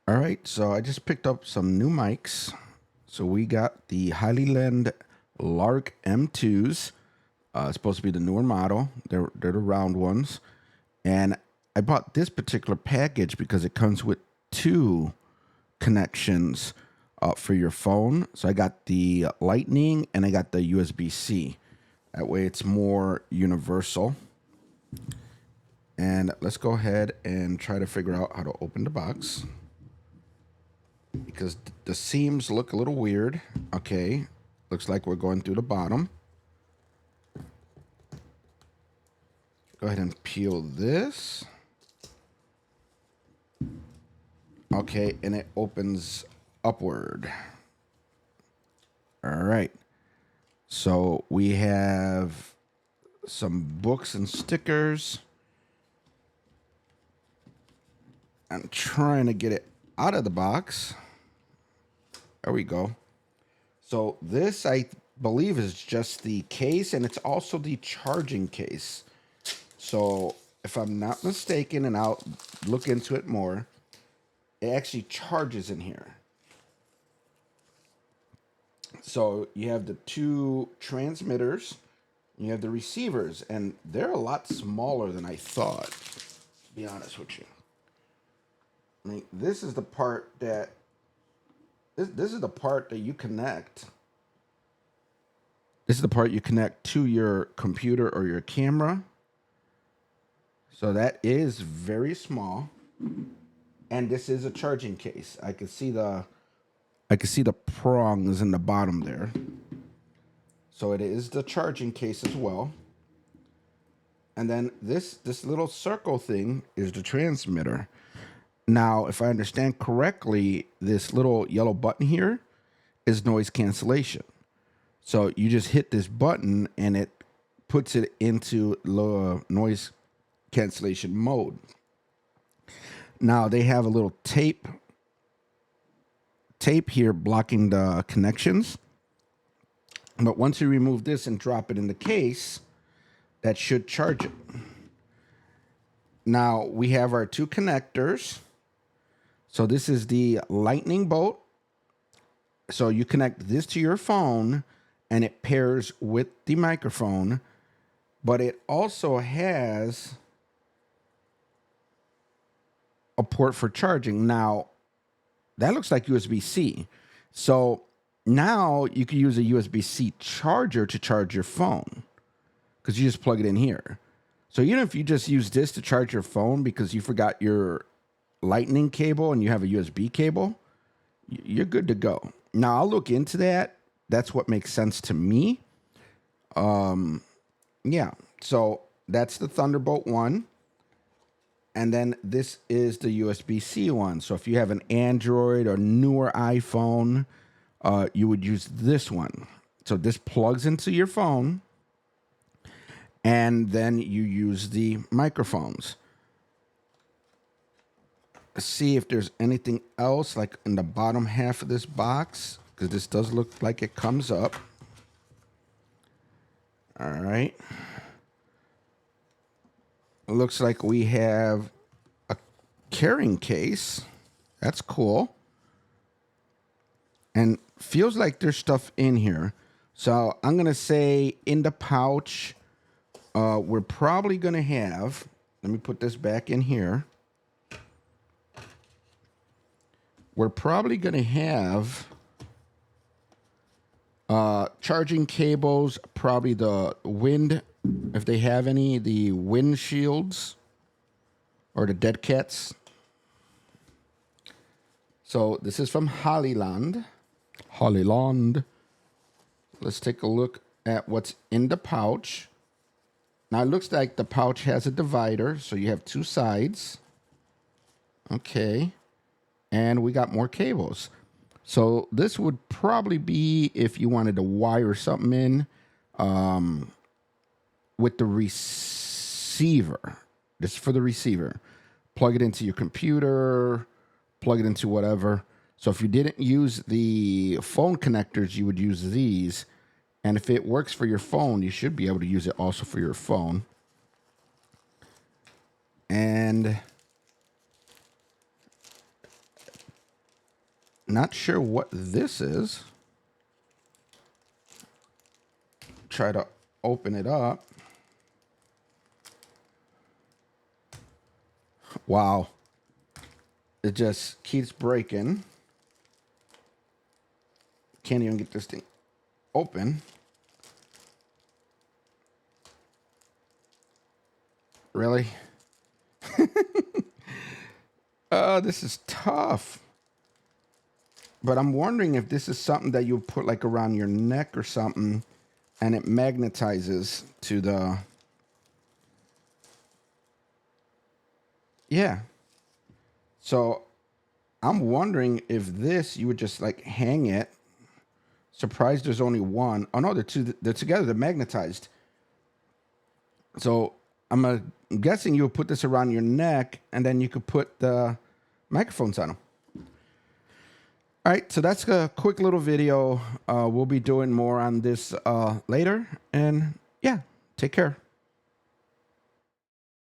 All right, so I just picked up some new mics. So we got the Hollyland LARK M2s. It's supposed to be the newer model. They're the round ones. And I bought this particular package because it comes with two connections for your phone. So I got the Lightning and I got the USB-C. That way it's more universal. And let's go ahead and try to figure out how to open the box, because the seams look a little weird. Okay, looks like we're going through the bottom. Go ahead and peel this. Okay, and it opens upward. All right, so we have some books and stickers. I'm trying to get it out of the box. There we go. So this, I believe, is just the case, and it's also the charging case. So if I'm not mistaken, and I'll look into it more, it actually charges in here. So you have the two transmitters, you have the receivers, and they're a lot smaller than I thought, to be honest with you. I mean, this is the part that this is the part that you connect. This is the part you connect to your computer or your camera. So that is very small. And this is a charging case. I can see the prongs in the bottom there. So it is the charging case as well. And then this little circle thing is the transmitter. Now, if I understand correctly, this little yellow button here is noise cancellation. So you just hit this button and it puts it into low noise cancellation mode. Now they have a little tape here blocking the connections. But once you remove this and drop it in the case, that should charge it. Now we have our two connectors. So this is the lightning bolt. So you connect this to your phone and it pairs with the microphone, but it also has a port for charging. Now, that looks like USB-C. So now you can use a USB-C charger to charge your phone, because you just plug it in here. So even if you just use this to charge your phone because you forgot your lightning cable and you have a USB cable, you're good to go. Now I'll look into that. That's what makes sense to me. Yeah, so that's the Thunderbolt one. And then this is the USB-C one. So if you have an Android or newer iPhone, you would use this one. So this plugs into your phone, and then you use the microphones. See if there's anything else like in the bottom half of this box, because this does look like it comes up. All right. It looks like we have a carrying case. That's cool. And feels like there's stuff in here. So I'm going to say in the pouch, we're probably going to have, let me put this back in here. We're probably going to have charging cables, probably the wind, if they have any, the wind shields or the dead cats. So this is from Hollyland. Let's take a look at what's in the pouch. Now it looks like the pouch has a divider, so you have two sides. Okay. And we got more cables. So this would probably be if you wanted to wire something in with the receiver. This is for the receiver. Plug it into your computer, plug it into whatever. So if you didn't use the phone connectors, you would use these. And if it works for your phone, you should be able to use it also for your phone. And Not sure what this is. Try to open it up. Wow. It just keeps breaking. Can't even get this thing open. Really? Oh, this is tough. But I'm wondering if this is something that you put like around your neck or something and it magnetizes to the... Yeah. So I'm wondering if this, you would just like hang it. Surprised there's only one. Oh no, they're together, they're magnetized. So I'm guessing you would put this around your neck and then you could put the microphones on them. All right, so that's a quick little video. We'll be doing more on this later. And yeah, take care.